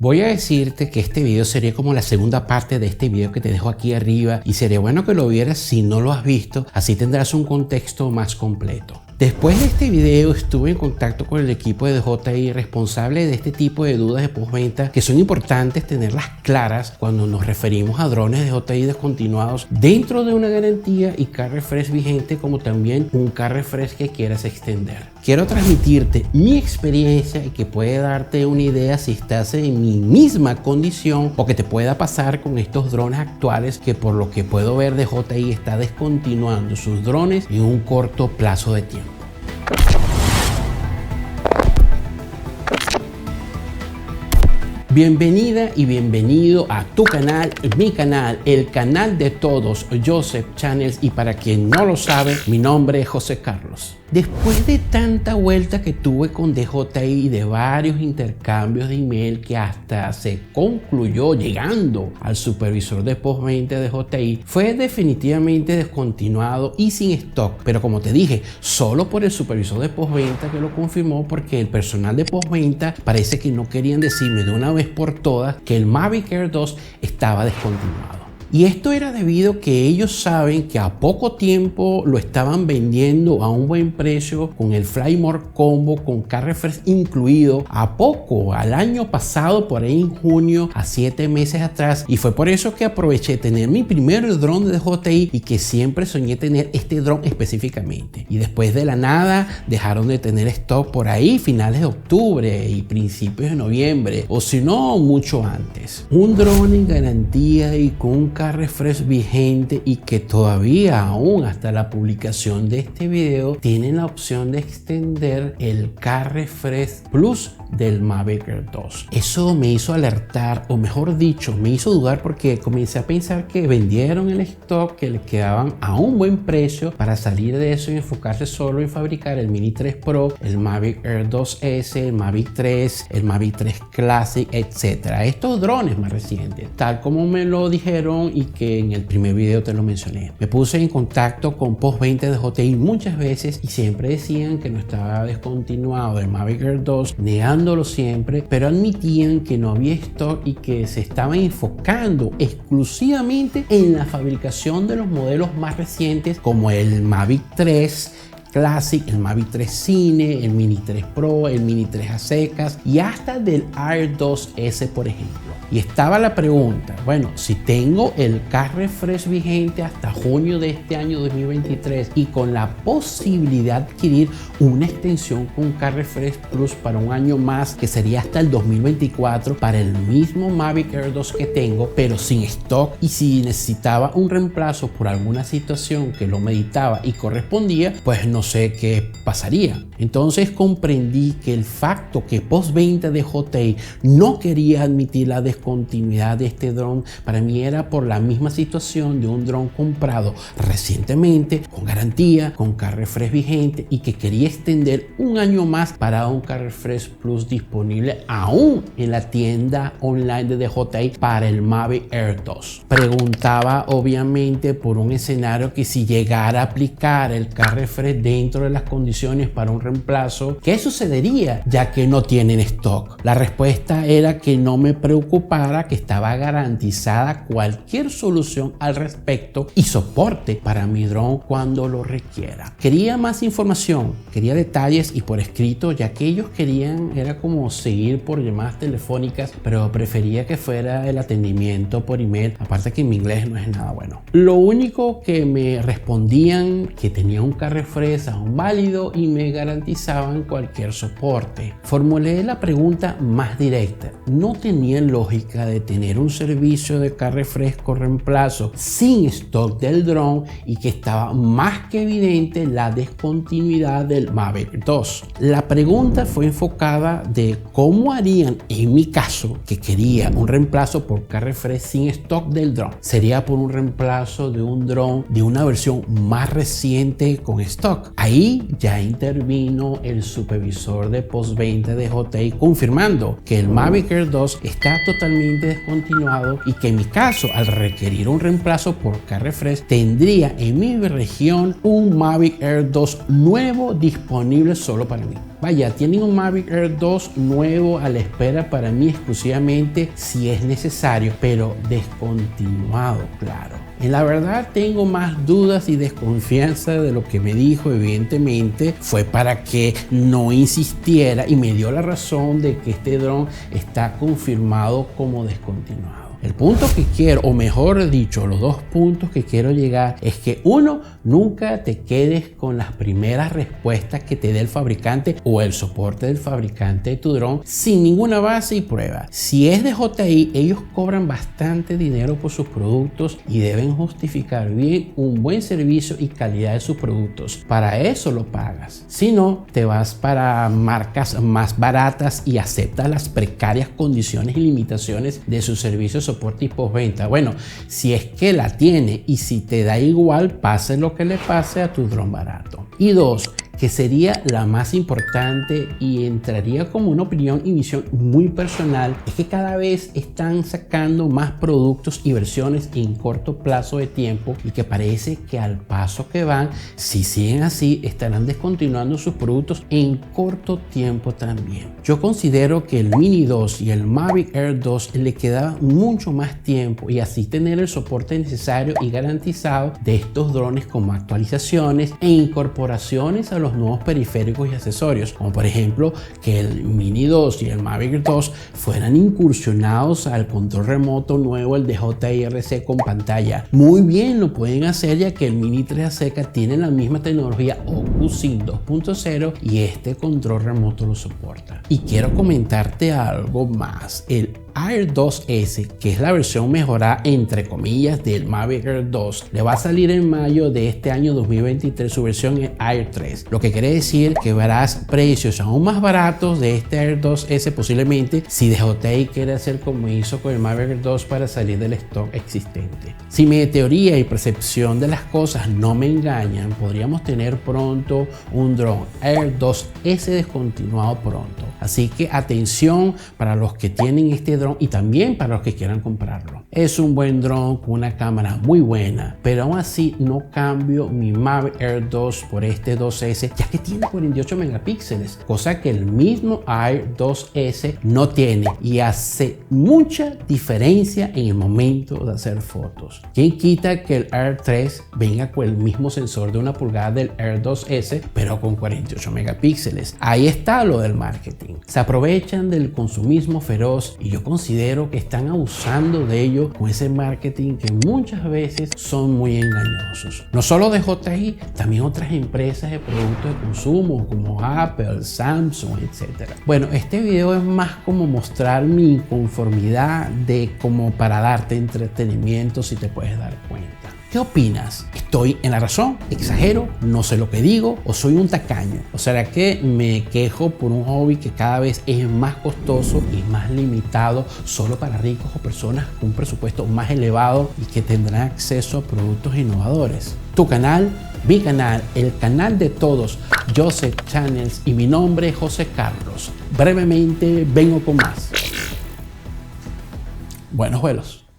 Voy a decirte que este video sería como la segunda parte de este video que te dejo aquí arriba y sería bueno que lo vieras si no lo has visto, así tendrás un contexto más completo. Después de este video estuve en contacto con el equipo de DJI responsable de este tipo de dudas de postventa que son importantes tenerlas claras cuando nos referimos a drones de DJI descontinuados dentro de una garantía y car refresh vigente, como también un car refresh que quieras extender. Quiero transmitirte mi experiencia y que puede darte una idea si estás en mi misma condición o que te pueda pasar con estos drones actuales que, por lo que puedo ver, DJI está descontinuando sus drones en un corto plazo de tiempo. Bienvenida y bienvenido a tu canal, mi canal, el canal de todos, Joseph Channels, y para quien no lo sabe, mi nombre es José Carlos. Después de tanta vuelta que tuve con DJI y de varios intercambios de email que hasta se concluyó llegando al supervisor de postventa de DJI, fue definitivamente descontinuado y sin stock. Pero como te dije, solo por el supervisor de postventa que lo confirmó, porque el personal de postventa parece que no querían decirme de una vez por todas que el Mavic Air 2 estaba descontinuado. Y esto era debido a que ellos saben que a poco tiempo lo estaban vendiendo a un buen precio con el Fly More Combo con car refresh incluido a poco, al año pasado, por ahí en junio, a 7 meses atrás. Y fue por eso que aproveché tener mi primer dron de DJI y que siempre soñé tener este dron específicamente. Y después de la nada dejaron de tener stock por ahí finales de octubre y principios de noviembre, o si no, mucho antes. Un dron en garantía y con un car refresh vigente y que todavía aún hasta la publicación de este video tienen la opción de extender el car refresh plus del Mavic Air 2. Eso me hizo alertar, o mejor dicho, me hizo dudar, porque comencé a pensar que vendieron el stock que le quedaban a un buen precio para salir de eso y enfocarse solo en fabricar el Mini 3 Pro, el Mavic Air 2S, el Mavic 3, el Mavic 3 Classic, etcétera. Estos drones más recientes, tal como me lo dijeron y que en el primer video te lo mencioné. Me puse en contacto con postventa de DJI muchas veces y siempre decían que no estaba descontinuado el Mavic Air 2, negándolo siempre, pero admitían que no había stock y que se estaban enfocando exclusivamente en la fabricación de los modelos más recientes como el Mavic 3 Classic, el Mavic 3 Cine, el Mini 3 Pro, el Mini 3 a secas y hasta del Air 2S, por ejemplo. Y estaba la pregunta, bueno, si tengo el car refresh vigente hasta junio de este año 2023 y con la posibilidad de adquirir una extensión con car refresh plus para un año más, que sería hasta el 2024 para el mismo Mavic Air 2 que tengo, pero sin stock, y si necesitaba un reemplazo por alguna situación que lo meditaba y correspondía, pues no sé qué pasaría. Entonces comprendí que el facto que postventa de DJI no quería admitir la descontinuidad de este dron para mí era por la misma situación de un dron comprado recientemente con garantía, con car refresh vigente y que quería extender un año más para un car refresh plus disponible aún en la tienda online de DJI para el Mavic Air 2. Preguntaba obviamente por un escenario que si llegara a aplicar el car refresh dentro de las condiciones para un reemplazo, ¿qué sucedería ya que no tienen stock? La respuesta era que no me preocupara, que estaba garantizada cualquier solución al respecto y soporte para mi dron cuando lo requiera. Quería más información, quería detalles y por escrito, ya que ellos querían era como seguir por llamadas telefónicas, pero prefería que fuera el atendimiento por email, aparte que mi inglés no es nada bueno. Lo único que me respondían que tenía un car refresh aún válido y me garantizaban cualquier soporte. Formulé la pregunta más directa. ¿No tenía lógica de tener un servicio de car refresh con reemplazo sin stock del dron y que estaba más que evidente la descontinuidad del Mavic 2? La pregunta fue enfocada de cómo harían en mi caso, que quería un reemplazo por car refresh sin stock del dron. ¿Sería por un reemplazo de un dron de una versión más reciente con stock? Ahí ya intervino el supervisor de postventa de DJI confirmando que el Mavic Air 2 está totalmente descontinuado y que en mi caso, al requerir un reemplazo por car refresh, tendría en mi región un Mavic Air 2 nuevo disponible solo para mí. Vaya, tienen un Mavic Air 2 nuevo a la espera para mí exclusivamente si es necesario, pero descontinuado, claro. En la verdad tengo más dudas y desconfianza de lo que me dijo. Evidentemente fue para que no insistiera y me dio la razón de que este dron está confirmado como descontinuado. El punto que quiero, o mejor dicho, los dos puntos que quiero llegar es que uno, nunca te quedes con las primeras respuestas que te dé el fabricante o el soporte del fabricante de tu dron sin ninguna base y prueba. Si es de JI, ellos cobran bastante dinero por sus productos y deben justificar bien un buen servicio y calidad de sus productos. Para eso lo pagas. Si no, te vas para marcas más baratas y aceptas las precarias condiciones y limitaciones de sus servicios soporte y postventa. Bueno, si es que la tiene y si te da igual, pase lo que le pase a tu dron barato. Y dos, que sería la más importante y entraría como una opinión y visión muy personal, es que cada vez están sacando más productos y versiones en corto plazo de tiempo y que parece que al paso que van, si siguen así, estarán descontinuando sus productos en corto tiempo también. Yo considero que el Mini 2 y el Mavic Air 2 le queda mucho más tiempo y así tener el soporte necesario y garantizado de estos drones como actualizaciones e incorporaciones a los nuevos periféricos y accesorios, como por ejemplo que el Mini 2 y el Mavic 2 fueran incursionados al control remoto nuevo, el DJI RC con pantalla. Muy bien lo pueden hacer, ya que el Mini 3AC tiene la misma tecnología OcuSync 2.0 y este control remoto lo soporta. Y quiero comentarte algo más. El Air 2S, que es la versión mejorada entre comillas del Mavic Air 2, le va a salir en mayo de este año 2023 su versión Air 3, lo que quiere decir que verás precios aún más baratos de este Air 2S posiblemente si DJI quiere hacer como hizo con el Mavic Air 2 para salir del stock existente. Si mi teoría y percepción de las cosas no me engañan, podríamos tener pronto un dron Air 2S descontinuado pronto. Así que atención para los que tienen este dron y también para los que quieran comprarlo. Es un buen dron con una cámara muy buena, pero aún así no cambio mi Mavic Air 2 por este 2S, ya que tiene 48 megapíxeles, cosa que el mismo Air 2S no tiene y hace mucha diferencia en el momento de hacer fotos. ¿Quién quita que el Air 3 venga con el mismo sensor de 1 pulgada del Air 2S, pero con 48 megapíxeles? Ahí está lo del marketing. Se aprovechan del consumismo feroz y yo considero que están abusando de ello con ese marketing que muchas veces son muy engañosos. No solo de DJI, también otras empresas de productos de consumo como Apple, Samsung, etc. Bueno, este video es más como mostrar mi inconformidad de como para darte entretenimiento, si te puedes dar cuenta. ¿Qué opinas? ¿Estoy en la razón? ¿Exagero? ¿No sé lo que digo? ¿O soy un tacaño? ¿O será que me quejo por un hobby que cada vez es más costoso y más limitado solo para ricos o personas con un presupuesto más elevado y que tendrán acceso a productos innovadores? Tu canal, mi canal, el canal de todos, Joseph Channels, y mi nombre es José Carlos. Brevemente vengo con más. Buenos vuelos.